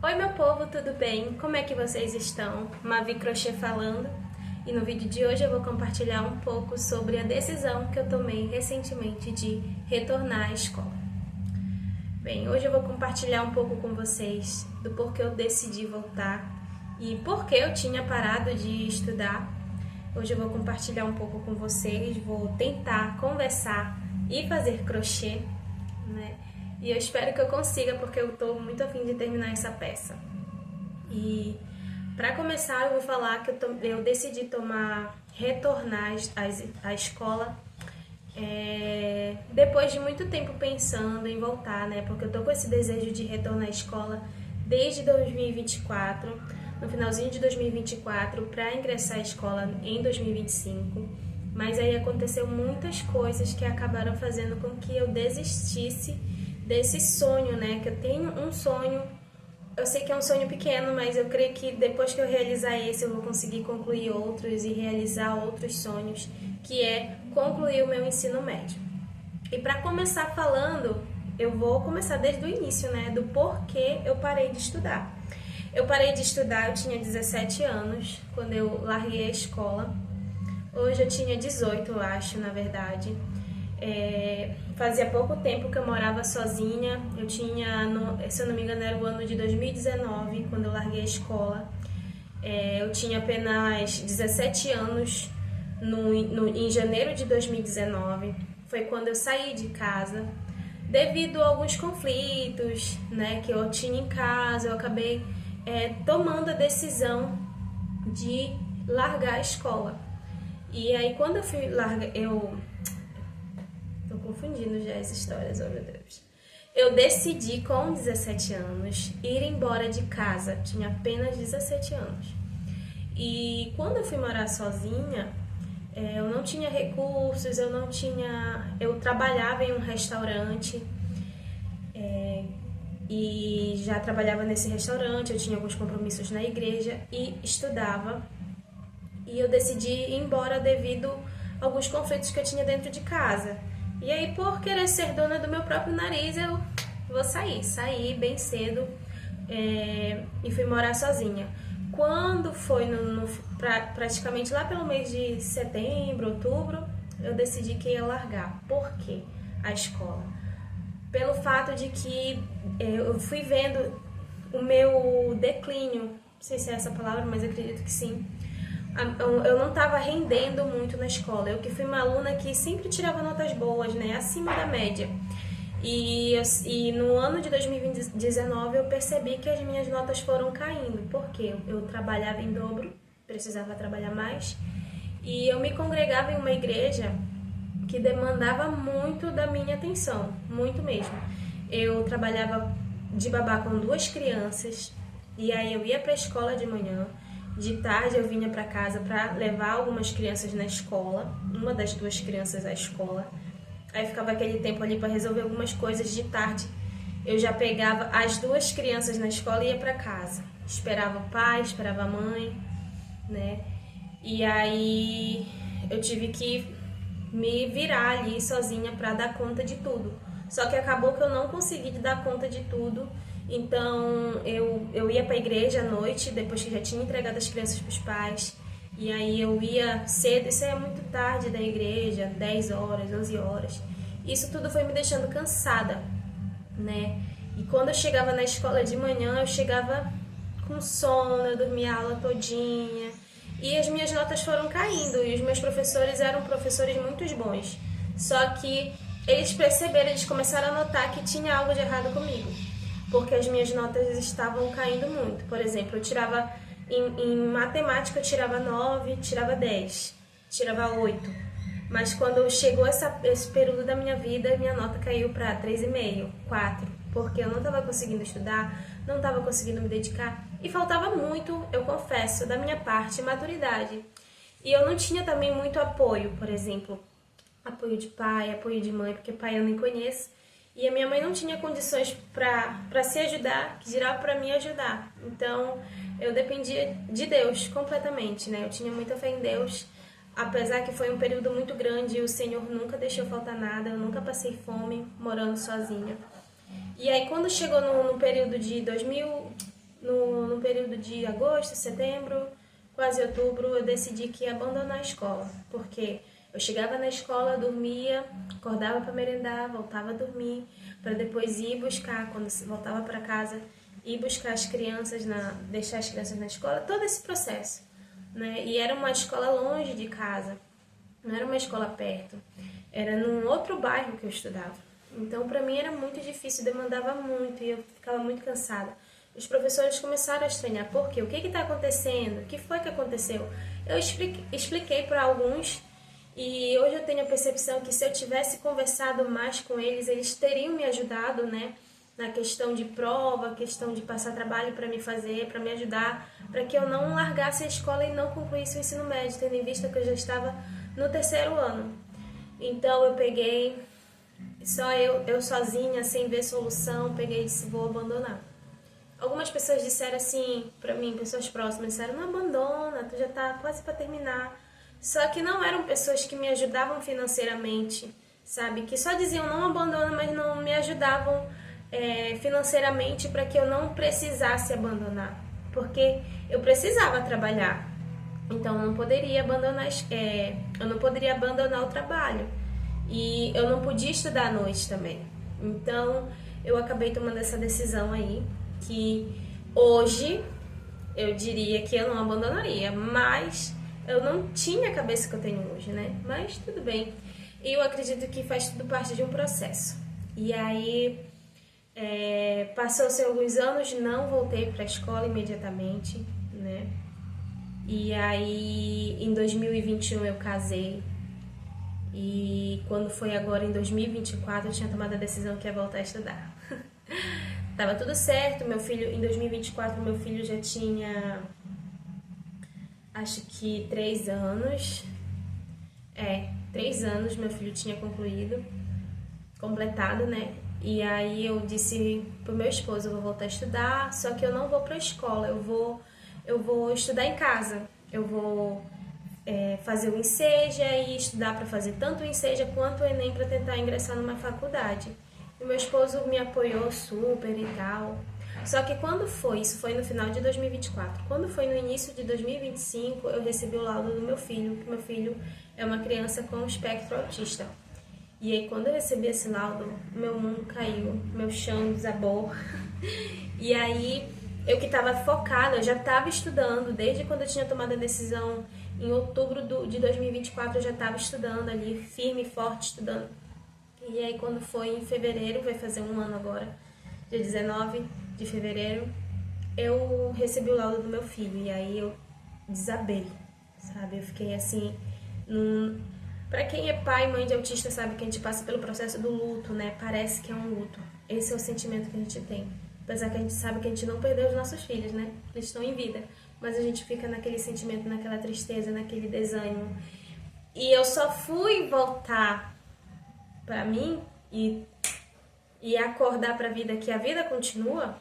Oi meu povo, tudo bem? Como é que vocês estão? Mavi Crochê falando, e no vídeo de hoje eu vou compartilhar um pouco sobre a decisão que eu tomei recentemente de retornar à escola. Bem, hoje eu vou compartilhar um pouco com vocês do porquê eu decidi voltar e por que eu tinha parado de estudar. Hoje eu vou compartilhar um pouco com vocês, vou tentar conversar e fazer crochê, né? E eu espero que eu consiga, porque eu estou muito afim de terminar essa peça. E para começar, eu vou falar que eu decidi retornar à escola depois de muito tempo pensando em voltar, né? Porque eu tô com esse desejo de retornar à escola desde 2024, no finalzinho de 2024, para ingressar à escola em 2025. Mas aí aconteceu muitas coisas que acabaram fazendo com que eu desistisse desse sonho, né? Que eu tenho um sonho, eu sei que é um sonho pequeno, mas eu creio que depois que eu realizar esse, eu vou conseguir concluir outros e realizar outros sonhos, que é concluir o meu ensino médio. E para começar falando, eu vou começar desde o início, né? Do porquê eu parei de estudar. Eu parei de estudar, eu tinha 17 anos, quando eu larguei a escola. Hoje eu tinha 18, eu acho, na verdade. Fazia pouco tempo que eu morava sozinha. Eu tinha, se eu não me engano, era o ano de 2019, quando eu larguei a escola. Eu tinha apenas 17 anos em janeiro de 2019. Foi quando eu saí de casa. Devido a alguns conflitos, né, que eu tinha em casa, eu acabei tomando a decisão de largar a escola. E aí, quando eu fui largar, tô confundindo já as histórias, oh meu Deus. Eu decidi, com 17 anos, ir embora de casa. Tinha apenas 17 anos. E quando eu fui morar sozinha, eu não tinha recursos, eu trabalhava em um restaurante, e já trabalhava nesse restaurante, eu tinha alguns compromissos na igreja e estudava. E eu decidi ir embora devido a alguns conflitos que eu tinha dentro de casa. E aí, por querer ser dona do meu próprio nariz, eu vou sair. Saí bem cedo e fui morar sozinha. Quando foi praticamente lá pelo mês de setembro, outubro, eu decidi que ia largar. Por quê? A escola. Pelo fato de que eu fui vendo o meu declínio, não sei se é essa palavra, mas acredito que sim. Eu não estava rendendo muito na escola. Eu que fui uma aluna que sempre tirava notas boas, né, acima da média. E no ano de 2019 eu percebi que as minhas notas foram caindo, porque eu trabalhava em dobro, precisava trabalhar mais, e eu me congregava em uma igreja que demandava muito da minha atenção, muito mesmo. Eu trabalhava de babá com 2 crianças, e aí eu ia para a escola de manhã. De tarde eu vinha para casa para levar algumas crianças na escola, uma das 2 crianças à escola. Aí ficava aquele tempo ali para resolver algumas coisas. De tarde eu já pegava as 2 crianças na escola e ia para casa. Esperava o pai, esperava a mãe, né? E aí eu tive que me virar ali sozinha para dar conta de tudo. Só que acabou que eu não consegui dar conta de tudo. Então eu ia para a igreja à noite, depois que já tinha entregado as crianças para os pais. E aí eu ia cedo, isso é muito tarde da igreja, 10 horas, 11 horas. Isso tudo foi me deixando cansada, né? E quando eu chegava na escola de manhã, eu chegava com sono, eu dormia a aula todinha. E as minhas notas foram caindo, e os meus professores eram professores muito bons. Só que eles perceberam, eles começaram a notar que tinha algo de errado comigo, porque as minhas notas estavam caindo muito. Por exemplo, eu tirava em matemática, eu tirava 9, tirava 10, tirava 8. Mas quando chegou esse período da minha vida, minha nota caiu para 3,5, 4, porque eu não estava conseguindo estudar, não estava conseguindo me dedicar, e faltava muito, eu confesso, da minha parte, maturidade. E eu não tinha também muito apoio, por exemplo, apoio de pai, apoio de mãe, porque pai eu nem conheço. E a minha mãe não tinha condições para se ajudar, que dirá para me ajudar. Então, eu dependia de Deus completamente, né? Eu tinha muita fé em Deus, apesar que foi um período muito grande e o Senhor nunca deixou faltar nada, eu nunca passei fome morando sozinha. E aí, quando chegou no período de no período de agosto, setembro, quase outubro, eu decidi que ia abandonar a escola, porque eu chegava na escola, dormia, acordava para merendar, voltava a dormir, para depois ir buscar, quando voltava para casa, ir buscar as crianças, deixar as crianças na escola, todo esse processo, né? E era uma escola longe de casa, não era uma escola perto, era num outro bairro que eu estudava. Então, para mim era muito difícil, demandava muito e eu ficava muito cansada. Os professores começaram a estranhar, por quê? O que está acontecendo? O que foi que aconteceu? Eu expliquei para alguns e hoje eu tenho a percepção que se eu tivesse conversado mais com eles, eles teriam me ajudado, né? Na questão de prova, questão de passar trabalho para me fazer, para me ajudar, para que eu não largasse a escola e não concluísse o ensino médio, tendo em vista que eu já estava no terceiro ano. Então eu peguei, só eu sozinha, sem ver solução, peguei e disse, vou abandonar. Algumas pessoas disseram assim pra mim, pessoas próximas, disseram, não abandona, tu já tá quase pra terminar. Só que não eram pessoas que me ajudavam financeiramente, sabe? Que só diziam, não abandona, mas não me ajudavam financeiramente para que eu não precisasse abandonar. Porque eu precisava trabalhar. Então eu não poderia abandonar o trabalho. E eu não podia estudar à noite também. Então eu acabei tomando essa decisão aí, que hoje eu diria que eu não abandonaria, mas eu não tinha a cabeça que eu tenho hoje, né? Mas tudo bem. E eu acredito que faz tudo parte de um processo. E aí, passou-se alguns anos, não voltei para a escola imediatamente, né? E aí, em 2021 eu casei. E quando foi agora em 2024 eu tinha tomado a decisão que ia voltar a estudar. Tava tudo certo, meu filho, em 2024 meu filho já tinha, acho que 3 anos. 3 anos meu filho tinha completado, né? E aí eu disse pro meu esposo, eu vou voltar a estudar, só que eu não vou pra escola, eu vou estudar em casa. Eu vou fazer o Enseja e estudar para fazer tanto o Enseja quanto o Enem para tentar ingressar numa faculdade. E meu esposo me apoiou super e tal. Só que quando foi, isso foi no final de 2024, quando foi no início de 2025, eu recebi o laudo do meu filho, que meu filho é uma criança com espectro autista. E aí quando eu recebi esse laudo, meu mundo caiu, meu chão desabou. E aí eu que estava focada, eu já estava estudando, desde quando eu tinha tomado a decisão em outubro de 2024, eu já estava estudando ali, firme e forte estudando. E aí quando foi em fevereiro, vai fazer um ano agora, dia 19 de fevereiro, eu recebi o laudo do meu filho. E aí eu desabei, sabe? Eu fiquei assim, Pra quem é pai e mãe de autista sabe que a gente passa pelo processo do luto, né? Parece que é um luto. Esse é o sentimento que a gente tem. Apesar que a gente sabe que a gente não perdeu os nossos filhos, né? Eles estão em vida. Mas a gente fica naquele sentimento, naquela tristeza, naquele desânimo. E eu só fui voltar pra mim e acordar pra vida, que a vida continua.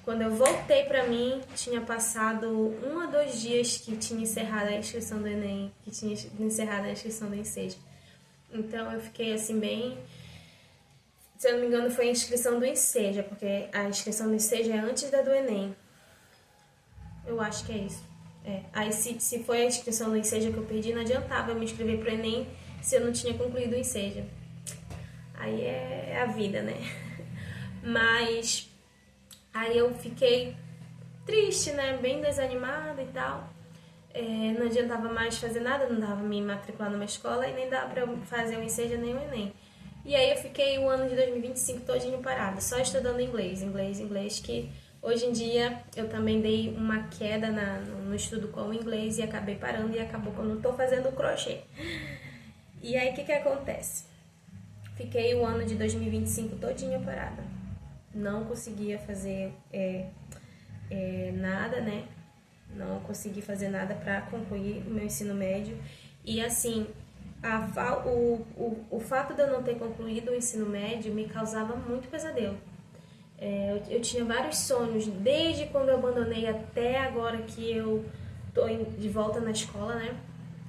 Quando eu voltei pra mim, tinha passado 1 a 2 dias que tinha encerrado a inscrição do Enem, que tinha encerrado a inscrição do Enseja. Então eu fiquei assim bem... Se eu não me engano foi a inscrição do Enseja, porque a inscrição do Enseja é antes da do Enem. Eu acho que é isso. Aí se foi a inscrição do Enseja que eu perdi, não adiantava eu me inscrever pro Enem se eu não tinha concluído o Enseja. Aí é a vida, né? Mas aí eu fiquei triste, né? Bem desanimada e tal. Não adiantava mais fazer nada, não dava me matricular numa escola e nem dava pra eu fazer o Enseja nem o Enem. E aí eu fiquei o ano de 2025 todinho parada, só estudando inglês, que hoje em dia eu também dei uma queda no estudo com o inglês e acabei parando e acabou que eu não tô fazendo crochê. E aí o que acontece? Fiquei o ano de 2025 todinho parada. Não conseguia fazer nada, né? Não consegui fazer nada para concluir o meu ensino médio. E assim, o fato de eu não ter concluído o ensino médio me causava muito pesadelo. Eu tinha vários sonhos, desde quando eu abandonei até agora que eu tô de volta na escola, né?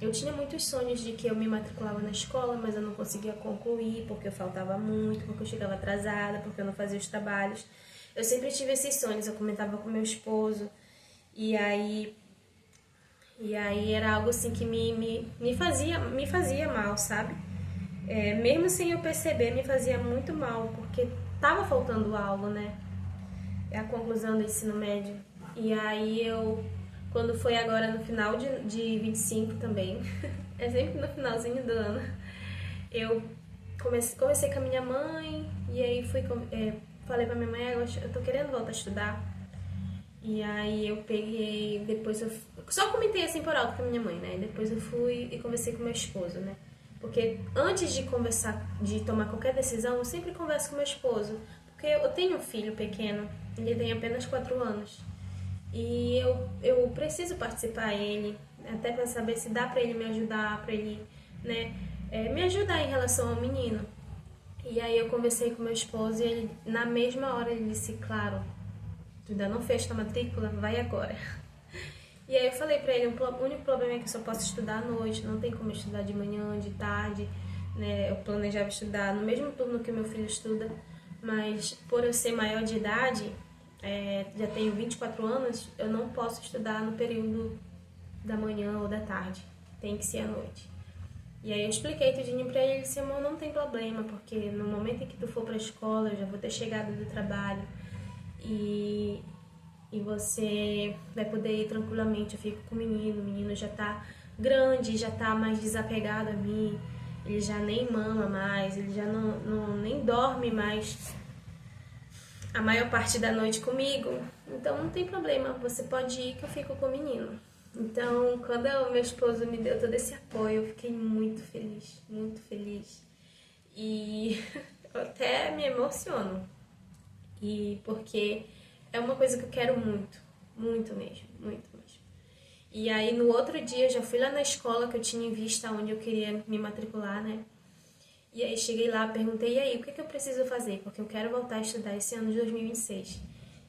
Eu tinha muitos sonhos de que eu me matriculava na escola, mas eu não conseguia concluir, porque eu faltava muito, porque eu chegava atrasada, porque eu não fazia os trabalhos. Eu sempre tive esses sonhos, eu comentava com meu esposo, e aí era algo assim que me fazia mal, sabe? Mesmo sem eu perceber, me fazia muito mal, porque tava faltando algo, né? É a conclusão do ensino médio. E aí quando foi agora no final de 25 também, é sempre no finalzinho do ano, eu conversei com a minha mãe, e aí falei pra minha mãe, eu tô querendo voltar a estudar. E aí eu peguei, depois eu só comentei assim por alto com a minha mãe, né? Depois eu fui e conversei com meu esposo, né? Porque antes de conversar, de tomar qualquer decisão, eu sempre converso com meu esposo. Porque eu tenho um filho pequeno, ele tem apenas 4 anos. E eu preciso participar ele, até para saber se dá para ele me ajudar, para ele, né, me ajudar em relação ao menino. E aí eu conversei com meu esposo e ele, na mesma hora, ele disse, claro, tu ainda não fez tua matrícula, vai agora. E aí eu falei pra ele, o único problema é que eu só posso estudar à noite, não tem como estudar de manhã, de tarde, né? Eu planejava estudar no mesmo turno que o meu filho estuda, mas por eu ser maior de idade, já tenho 24 anos, eu não posso estudar no período da manhã ou da tarde, tem que ser à noite. E aí eu expliquei tudinho pra ele, ele disse, amor, não tem problema, porque no momento em que tu for pra escola, eu já vou ter chegado do trabalho, e você vai poder ir tranquilamente. Eu fico com o menino já tá grande, já tá mais desapegado a mim, ele já nem mama mais, ele já nem dorme mais a maior parte da noite comigo, então não tem problema, você pode ir que eu fico com o menino. Então, quando o meu esposo me deu todo esse apoio, eu fiquei muito feliz, e eu até me emociono, e porque é uma coisa que eu quero muito mesmo. E aí no outro dia eu já fui lá na escola que eu tinha em vista onde eu queria me matricular, né? E aí cheguei lá, perguntei, e aí, o que eu preciso fazer? Porque eu quero voltar a estudar esse ano de 2026.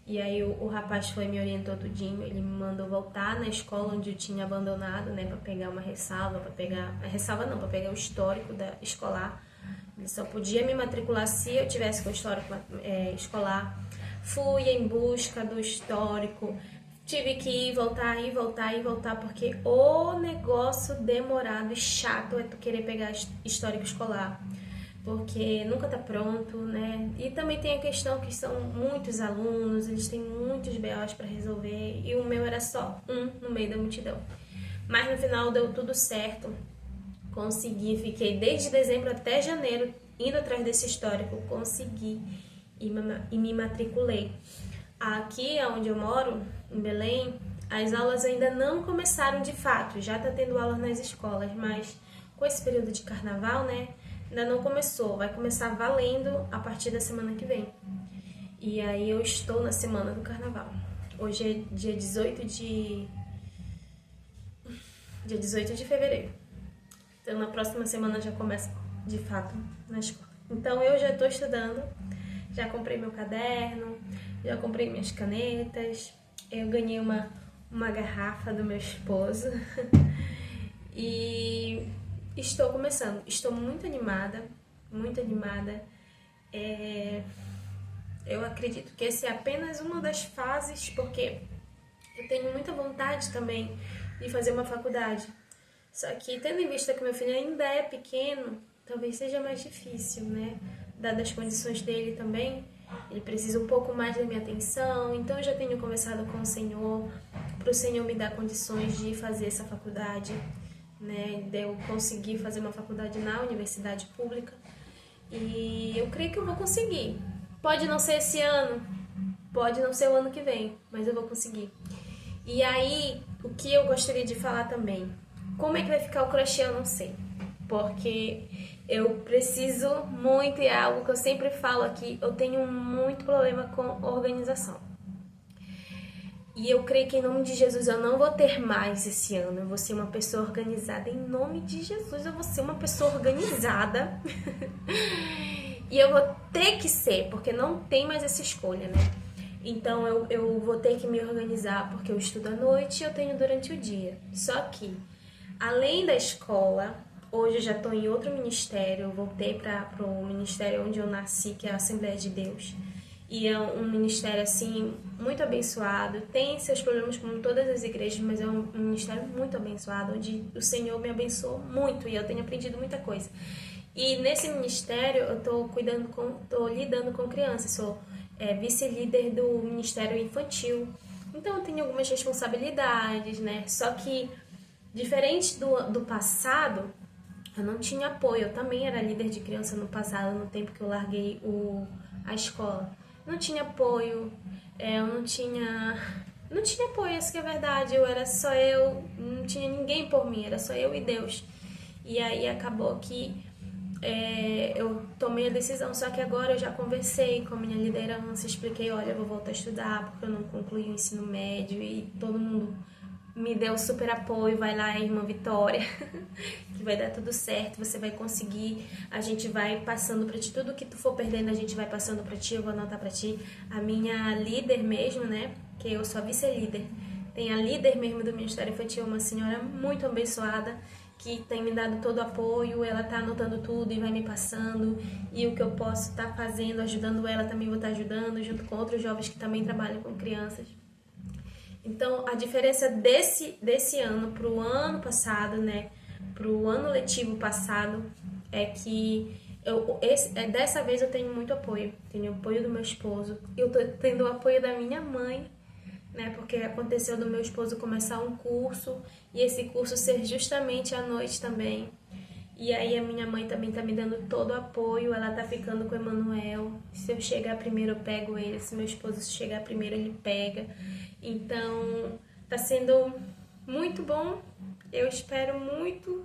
E aí o rapaz me orientou tudinho, ele me mandou voltar na escola onde eu tinha abandonado, né? Pra pegar uma ressalva, pra pegar o histórico escolar. Ele só podia me matricular se eu tivesse com o histórico escolar. Fui em busca do histórico, tive que ir, voltar, porque o negócio demorado e chato é tu querer pegar histórico escolar, porque nunca tá pronto, né? E também tem a questão que são muitos alunos, eles têm muitos BOs para resolver, e o meu era só um no meio da multidão. Mas no final deu tudo certo, consegui, fiquei desde dezembro até janeiro indo atrás desse histórico, consegui e me matriculei. Aqui onde eu moro, em Belém, as aulas ainda não começaram de fato, já tá tendo aulas nas escolas, mas com esse período de carnaval, né, ainda não começou, vai começar valendo a partir da semana que vem. E aí eu estou na semana do carnaval. Hoje é dia 18 de fevereiro. Então na próxima semana já começa de fato na escola. Então eu já estou estudando, já comprei meu caderno, já comprei minhas canetas, eu ganhei uma garrafa do meu esposo e estou começando. Estou muito animada, muito animada. Eu acredito que essa é apenas uma das fases, porque eu tenho muita vontade também de fazer uma faculdade. Só que, tendo em vista que meu filho ainda é pequeno, talvez seja mais difícil, né? Dadas as condições dele também, ele precisa um pouco mais da minha atenção. Então eu já tenho conversado com o Senhor, para o Senhor me dar condições de fazer essa faculdade, né? De eu conseguir fazer uma faculdade na universidade pública. E eu creio que eu vou conseguir. Pode não ser esse ano, pode não ser o ano que vem, mas eu vou conseguir. E aí, o que eu gostaria de falar também, como é que vai ficar o crochê eu não sei, porque eu preciso muito, e é algo que eu sempre falo aqui, eu tenho muito problema com organização. E eu creio que em nome de Jesus eu não vou ter mais esse ano, eu vou ser uma pessoa organizada, em nome de Jesus eu vou ser uma pessoa organizada. E eu vou ter que ser, porque não tem mais essa escolha, né? Então eu vou ter que me organizar, porque eu estudo à noite e eu tenho durante o dia. Só que, além da escola, hoje eu já estou em outro ministério, eu voltei para o ministério onde eu nasci, que é a Assembleia de Deus. E é um ministério, assim, muito abençoado. Tem seus problemas como todas as igrejas, mas é um ministério muito abençoado, onde o Senhor me abençoou muito e eu tenho aprendido muita coisa. E nesse ministério eu tô lidando com crianças, sou vice-líder do Ministério Infantil. Então eu tenho algumas responsabilidades, né? Só que, diferente do passado, eu não tinha apoio. Eu também era líder de criança no passado, no tempo que eu larguei a escola. Não tinha apoio, eu não tinha apoio, isso que é verdade. Eu era só eu, não tinha ninguém por mim, era só eu e Deus. E aí acabou que eu tomei a decisão, só que agora eu já conversei com a minha liderança, expliquei, olha, eu vou voltar a estudar porque eu não concluí o ensino médio, e todo mundo me deu super apoio. Vai lá, irmã Vitória, que vai dar tudo certo, você vai conseguir, a gente vai passando pra ti, tudo que tu for perdendo a gente vai passando pra ti, eu vou anotar pra ti. A minha líder mesmo, né, que eu sou a vice-líder, tem a líder mesmo do Ministério Infantil, uma senhora muito abençoada, que tem me dado todo o apoio. Ela tá anotando tudo e vai me passando, e o que eu posso estar fazendo, ajudando ela, também vou estar ajudando, junto com outros jovens que também trabalham com crianças. Então, a diferença desse ano pro ano passado, né, pro ano letivo passado, é que dessa vez eu tenho muito apoio. Tenho apoio do meu esposo, eu tô tendo o apoio da minha mãe, né, porque aconteceu do meu esposo começar um curso, e esse curso ser justamente à noite também. E aí a minha mãe também tá me dando todo o apoio, ela tá ficando com o Emanuel. Se eu chegar primeiro, eu pego ele. Se meu esposo chegar primeiro, ele pega. Então, tá sendo muito bom. Eu espero muito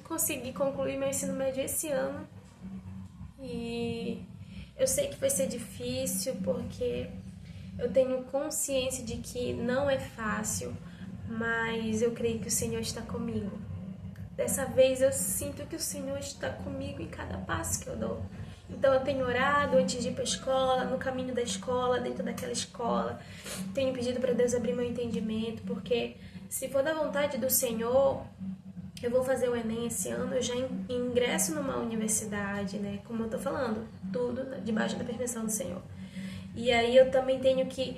conseguir concluir meu ensino médio esse ano. E eu sei que vai ser difícil, porque eu tenho consciência de que não é fácil, mas eu creio que o Senhor está comigo. Dessa vez eu sinto que o Senhor está comigo em cada passo que eu dou. Então eu tenho orado antes de ir para a escola, no caminho da escola, dentro daquela escola. Tenho pedido para Deus abrir meu entendimento, porque se for da vontade do Senhor, eu vou fazer o Enem esse ano, eu já ingresso numa universidade, né? Como eu tô falando, tudo debaixo da permissão do Senhor. E aí eu também tenho que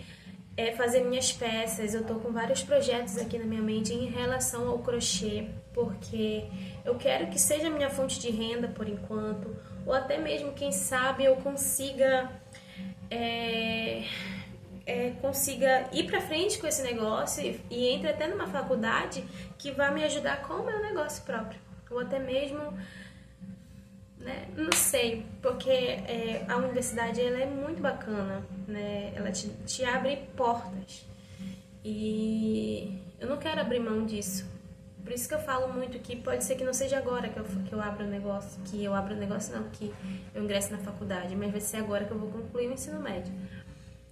fazer minhas peças. Eu tô com vários projetos aqui na minha mente em relação ao crochê, porque eu quero que seja minha fonte de renda por enquanto, ou até mesmo, quem sabe, eu consiga consiga ir pra frente com esse negócio e entre até numa faculdade que vai me ajudar com o meu negócio próprio, ou até mesmo, né, não sei, porque a universidade, ela é muito bacana, né, ela te abre portas, e eu não quero abrir mão disso. Por isso que eu falo muito que pode ser que não seja agora que eu abro o negócio, que eu ingresse na faculdade, mas vai ser agora que eu vou concluir o ensino médio.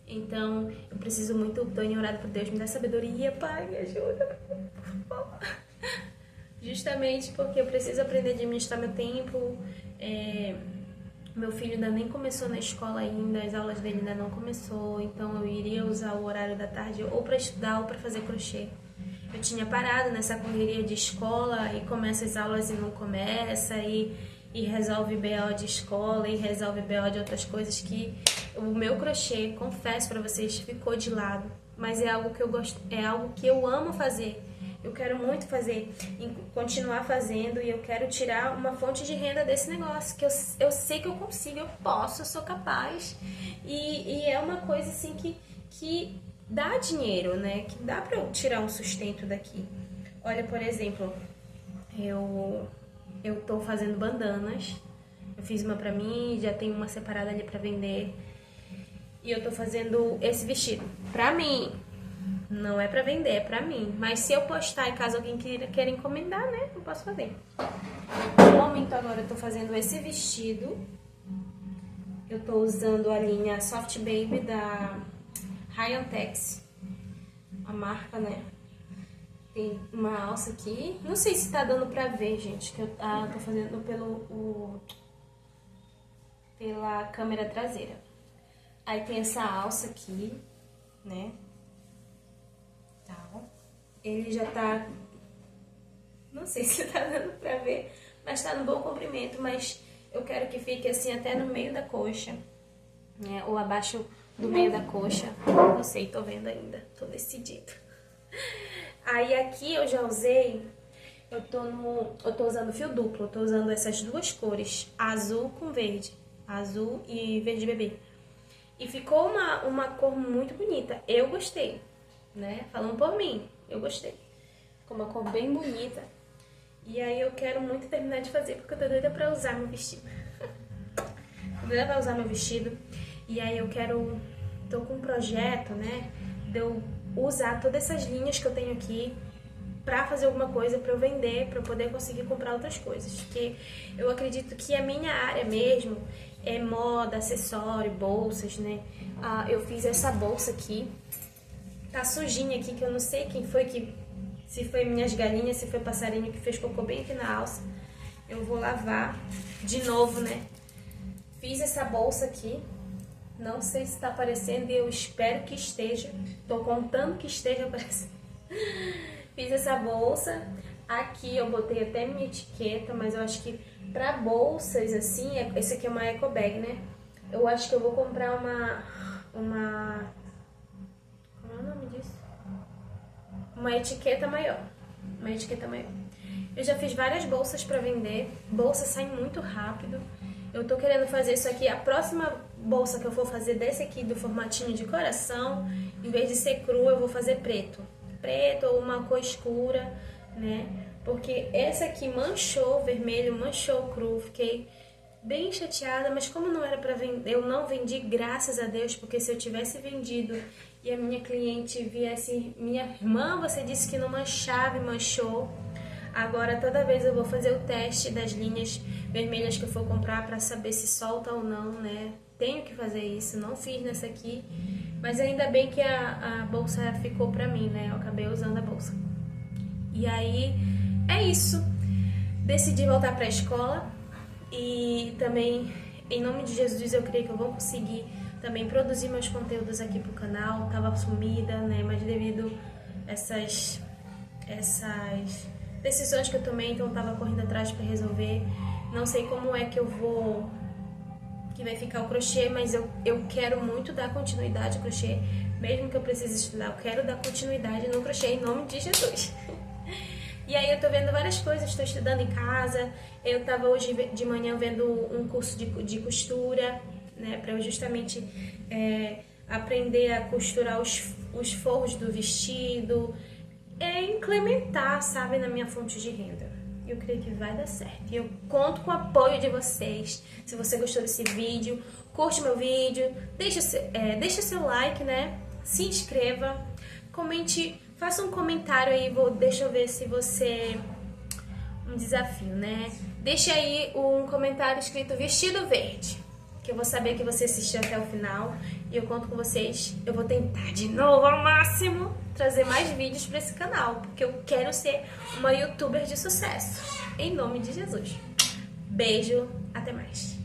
Então, eu preciso muito, tenho orado para Deus me dar sabedoria, Pai, me ajuda, por favor. Justamente porque eu preciso aprender a administrar meu tempo. Meu filho ainda nem começou na escola ainda, as aulas dele ainda não começou, então eu iria usar o horário da tarde ou para estudar ou para fazer crochê. Eu tinha parado nessa correria de escola, e começa as aulas e não começa, e resolve BO de escola, e resolve BO de outras coisas, que o meu crochê, confesso pra vocês, ficou de lado. Mas é algo que eu gosto, é algo que eu amo fazer. Eu quero muito fazer, e continuar fazendo, e eu quero tirar uma fonte de renda desse negócio, que eu sei que eu consigo, eu posso, eu sou capaz. E é uma coisa assim que dá dinheiro, né? Que dá pra eu tirar um sustento daqui. Olha, por exemplo, eu tô fazendo bandanas. Eu fiz uma pra mim, já tenho uma separada ali pra vender. E eu tô fazendo esse vestido pra mim. Não é pra vender, é pra mim. Mas se eu postar e caso alguém queira encomendar, né, eu posso fazer. No momento agora eu tô fazendo esse vestido. Eu tô usando a linha Soft Baby da Hyantex, a marca, né? Tem uma alça aqui. Não sei se tá dando pra ver, gente, que eu tô fazendo pela câmera traseira. Aí tem essa alça aqui, né? Tal. Ele já tá... Não sei se tá dando pra ver, mas tá no bom comprimento. Mas Eu quero que fique assim até no meio da coxa, né? Ou abaixo do meio da coxa. Não sei, tô vendo ainda, tô decidido. Aí aqui eu já usei, eu tô usando fio duplo, eu tô usando essas duas cores, azul com verde, azul e verde bebê. E ficou uma cor muito bonita, eu gostei, né? Falando por mim, eu gostei. Ficou uma cor bem bonita. E aí eu quero muito terminar de fazer, porque eu tô doida pra usar meu vestido. Tô doida pra usar meu vestido. E aí eu quero, tô com um projeto, né, de eu usar todas essas linhas que eu tenho aqui pra fazer alguma coisa, pra eu vender, pra eu poder conseguir comprar outras coisas. Porque eu acredito que a minha área mesmo é moda, acessório, bolsas, né? Eu fiz essa bolsa aqui, tá sujinha aqui, que eu não sei quem foi que... Se foi minhas galinhas, se foi passarinho que fez cocô bem aqui na alça. Eu vou lavar de novo, né? Fiz essa bolsa aqui. Não sei se tá aparecendo e eu espero que esteja. Tô contando que esteja aparecendo. Fiz essa bolsa. Aqui eu botei até minha etiqueta, mas eu acho que pra bolsas assim... Esse aqui é uma eco bag, né? Eu acho que eu vou comprar uma... Como é o nome disso? Uma etiqueta maior. Uma etiqueta maior. Eu já fiz várias bolsas pra vender. Bolsas saem muito rápido. Eu tô querendo fazer isso aqui. A próxima bolsa que eu for fazer desse aqui, do formatinho de coração, em vez de ser cru, eu vou fazer preto. Preto ou uma cor escura, né? Porque essa aqui manchou vermelho, manchou cru. Fiquei bem chateada, mas como não era pra vender, eu não vendi, graças a Deus, porque se eu tivesse vendido e a minha cliente viesse, minha irmã, você disse que não manchava e manchou. Agora toda vez eu vou fazer o teste das linhas vermelhas que eu for comprar pra saber se solta ou não, né? Tenho que fazer isso, não fiz nessa aqui, mas ainda bem que a bolsa ficou pra mim, né? Eu acabei usando a bolsa. E aí, é isso. Decidi voltar pra escola e também, em nome de Jesus, eu creio que eu vou conseguir também produzir meus conteúdos aqui pro canal. Tava sumida, né? Mas devido essas decisões que eu tomei, então eu tava correndo atrás pra resolver. Não sei como é que eu vou... que vai ficar o crochê, mas eu quero muito dar continuidade ao crochê. Mesmo que eu precise estudar, eu quero dar continuidade no crochê em nome de Jesus. E aí eu tô vendo várias coisas, estou estudando em casa. Eu tava hoje de manhã vendo um curso de costura, né, para eu justamente aprender a costurar os forros do vestido, implementar, sabe, na minha fonte de renda. Eu creio que vai dar certo. E eu conto com o apoio de vocês. Se você gostou desse vídeo, curte meu vídeo, deixa seu like, né? Se inscreva, comente, faça um comentário aí, deixa eu ver se você... Um desafio, né? Deixa aí um comentário escrito vestido verde, que eu vou saber que você assistiu até o final e eu conto com vocês. Eu vou tentar de novo ao máximo trazer mais vídeos para esse canal, porque eu quero ser uma youtuber de sucesso. Em nome de Jesus. Beijo, até mais.